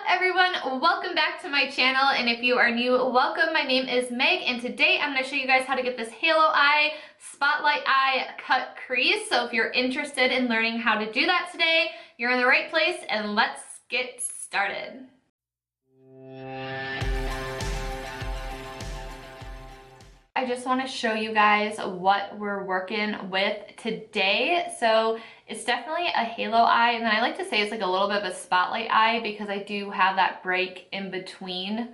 everyone, welcome back to my channel, and if you are new, welcome. My name is Meg, and today I'm going to show you guys how to get this halo eye, spotlight eye cut crease. So if you're interested in learning how to do that today, you're in the right place, and let's get started. I just want to show you guys what we're working with today. So it's definitely a halo eye, and then I like to say it's like a little bit of a spotlight eye because I do have that break in between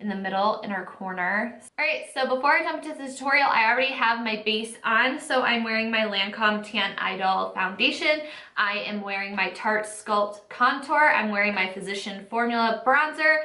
in the middle inner corner. All right, so before I jump into the tutorial, I already have my base on. So I'm wearing my Lancome Tan Idol foundation. I am wearing my Tarte Sculpt contour. I'm wearing my Physician Formula bronzer,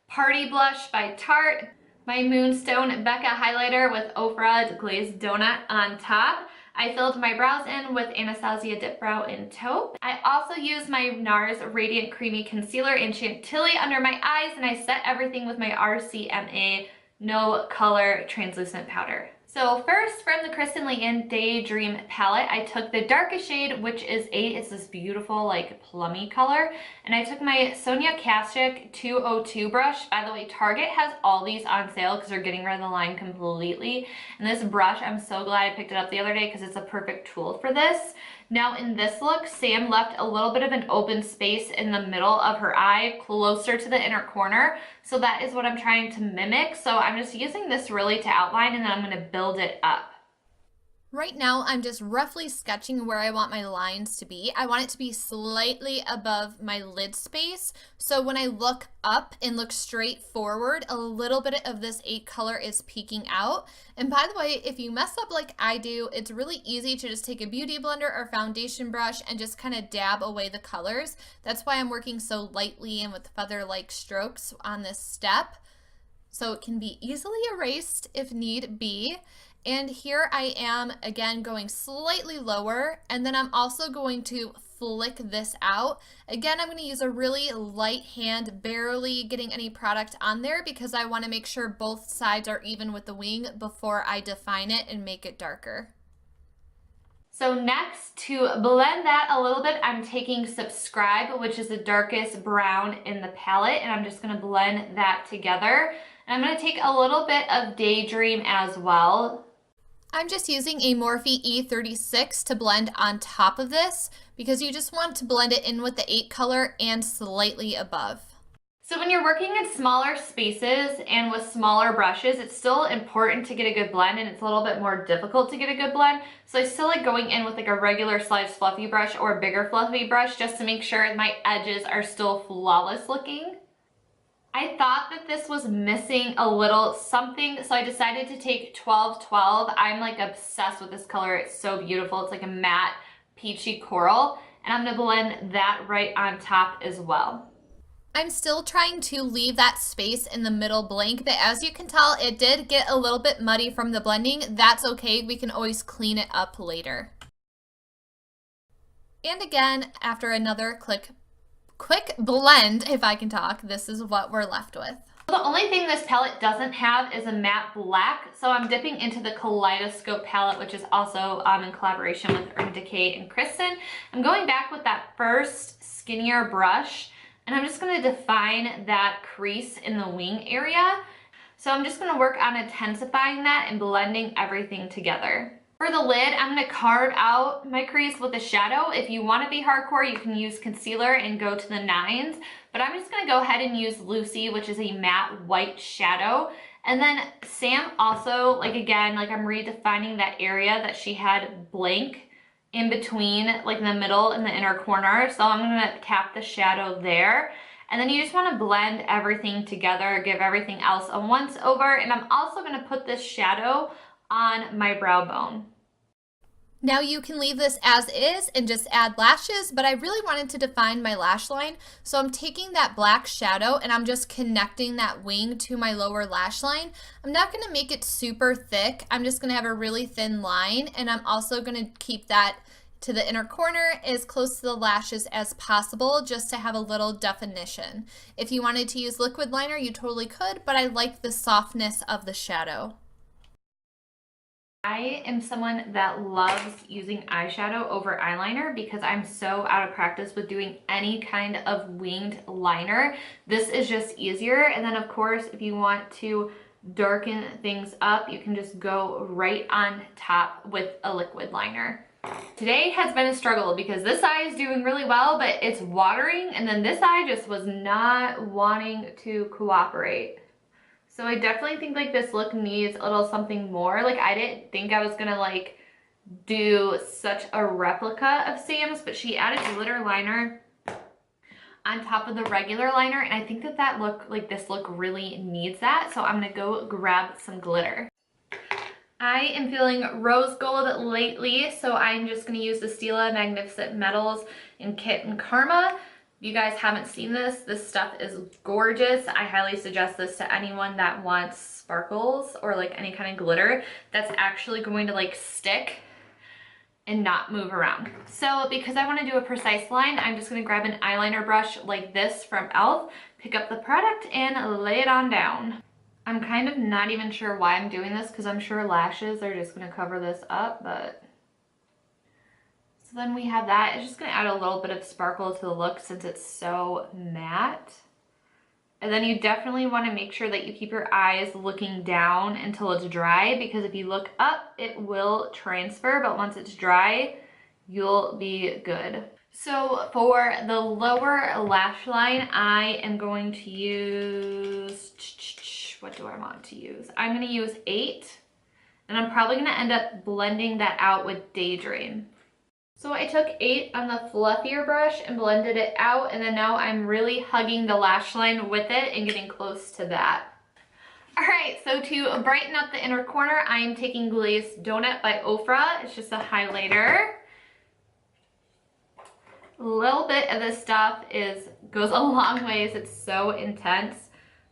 Party Blush by Tarte, my Moonstone Becca highlighter with Ofra glazed donut on top. I filled my brows in with Anastasia Dip Brow in Taupe. I also used my NARS Radiant Creamy Concealer in Chantilly under my eyes, and I set everything with my RCMA No Color Translucent Powder. So first, from the Kristen Layton Daydream palette, I took the darkest shade, which is 8. It's this beautiful, like, plummy color. And I took my Sonia Kashuk 202 brush. By the way, Target has all these on sale because they're getting rid of the line completely. And this brush, I'm so glad I picked it up the other day because it's a perfect tool for this. Now in this look, Sam left a little bit of an open space in the middle of her eye, closer to the inner corner. So that is what I'm trying to mimic. So I'm just using this really to outline, and then I'm going to build it up. Right now, I'm just roughly sketching where I want my lines to be. I want it to be slightly above my lid space. So when I look up and look straight forward, a little bit of this 8 color is peeking out. And by the way, if you mess up like I do, it's really easy to just take a beauty blender or foundation brush and just kind of dab away the colors. That's why I'm working so lightly and with feather-like strokes on this step, so it can be easily erased if need be. And here I am again going slightly lower, and then I'm also going to flick this out. Again, I'm going to use a really light hand, barely getting any product on there because I want to make sure both sides are even with the wing before I define it and make it darker. So next, to blend that a little bit, I'm taking Subscribe, which is the darkest brown in the palette, and I'm just going to blend that together. And I'm going to take a little bit of Daydream as well. I'm just using a Morphe E36 to blend on top of this because you just want to blend it in with the 8 color and slightly above. So when you're working in smaller spaces and with smaller brushes, it's still important to get a good blend, and it's a little bit more difficult to get a good blend. So I still like going in with like a regular size fluffy brush or a bigger fluffy brush just to make sure my edges are still flawless looking. I thought that this was missing a little something, so I decided to take 1212. I'm like obsessed with this color. It's so beautiful. It's like a matte peachy coral, and I'm gonna blend that right on top as well. I'm still trying to leave that space in the middle blank, but as you can tell, it did get a little bit muddy from the blending. That's okay. We can always clean it up later. And again, after another quick blend, if I can talk, this is what we're left with. The only thing this palette doesn't have is a matte black, so I'm dipping into the Kaleidoscope palette, which is also in collaboration with Urban Decay and Kristen. I'm going back with that first skinnier brush, and I'm just going to define that crease in the wing area. So I'm just going to work on intensifying that and blending everything together. For the lid, I'm going to carve out my crease with a shadow. If you want to be hardcore, you can use concealer and go to the 9s, but I'm just going to go ahead and use Lucy, which is a matte white shadow. And then Sam also, like again, like I'm redefining that area that she had blank in between, like in the middle and the inner corner. So I'm going to cap the shadow there. And then you just want to blend everything together, give everything else a once over. And I'm also going to put this shadow on my brow bone. Now you can leave this as is and just add lashes, but I really wanted to define my lash line. So I'm taking that black shadow and I'm just connecting that wing to my lower lash line. I'm not going to make it super thick. I'm just going to have a really thin line, and I'm also going to keep that to the inner corner as close to the lashes as possible just to have a little definition. If you wanted to use liquid liner, you totally could, but I like the softness of the shadow. I am someone that loves using eyeshadow over eyeliner because I'm so out of practice with doing any kind of winged liner. This is just easier. And then of course, if you want to darken things up, you can just go right on top with a liquid liner. Today has been a struggle because this eye is doing really well, but it's watering, and then this eye just was not wanting to cooperate. So I definitely think like this look needs a little something more. Like I didn't think I was gonna like do such a replica of Sam's, but she added glitter liner on top of the regular liner, and I think that that look, like this look really needs that. So I'm gonna go grab some glitter. I am feeling rose gold lately, so I'm just gonna use the Stila Magnificent Metals in Kit and Karma. If you guys haven't seen this, this stuff is gorgeous. I highly suggest this to anyone that wants sparkles or like any kind of glitter that's actually going to like stick and not move around. So because I want to do a precise line, I'm just going to grab an eyeliner brush like this from e.l.f., pick up the product and lay it on down. I'm kind of not even sure why I'm doing this because I'm sure lashes are just going to cover this up, but so then we have that. It's just going to add a little bit of sparkle to the look since it's so matte. And then you definitely want to make sure that you keep your eyes looking down until it's dry, because if you look up, it will transfer, but once it's dry, you'll be good. So for the lower lash line, I am going to use, what do I want to use? I'm going to use 8, and I'm probably going to end up blending that out with Daydream. So I took 8 on the fluffier brush and blended it out, and then now I'm really hugging the lash line with it and getting close to that. Alright, so to brighten up the inner corner, I am taking Glazed Donut by Ofra. It's just a highlighter. A little bit of this stuff goes a long ways. It's so intense.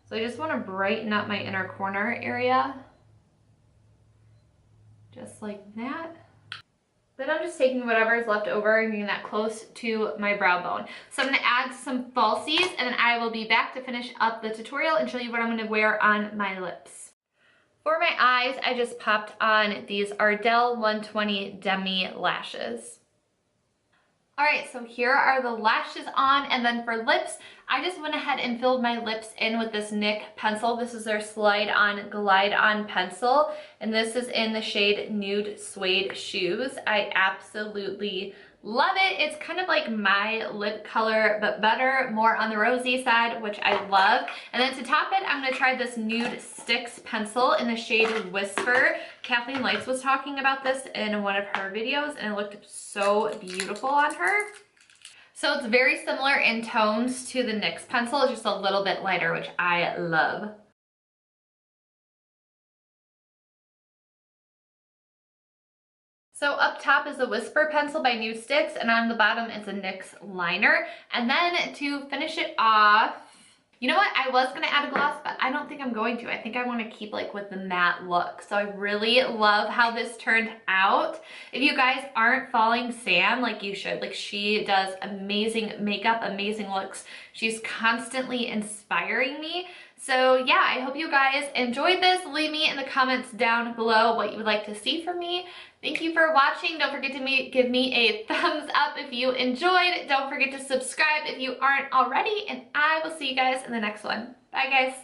So I just want to brighten up my inner corner area. Just like that. Then I'm just taking whatever is left over and getting that close to my brow bone. So I'm going to add some falsies, and then I will be back to finish up the tutorial and show you what I'm going to wear on my lips. For my eyes, I just popped on these Ardell 120 Demi lashes. Alright, so here are the lashes on, and then for lips, I just went ahead and filled my lips in with this NYX pencil. This is their Slide On Glide On pencil, and this is in the shade Nude Suede Shoes. I absolutely love it. It's kind of like my lip color, but better, more on the rosy side, which I love. And then to top it, I'm going to try this Nude Sticks pencil in the shade Whisper. Kathleen Lights was talking about this in one of her videos, and it looked so beautiful on her. So it's very similar in tones to the NYX pencil, it's just a little bit lighter, which I love. So up top is a Whisper pencil by Nude Sticks, and on the bottom it's a NYX liner. And then to finish it off, you know what? I was going to add a gloss, but I don't think I'm going to. I think I want to keep like with the matte look. So I really love how this turned out. If you guys aren't following Sam, like you should. Like she does amazing makeup, amazing looks. She's constantly inspiring me. So yeah, I hope you guys enjoyed this. Leave me in the comments down below what you would like to see from me. Thank you for watching. Don't forget to give me a thumbs up if you enjoyed. Don't forget to subscribe if you aren't already, and I will see you guys in the next one. Bye guys.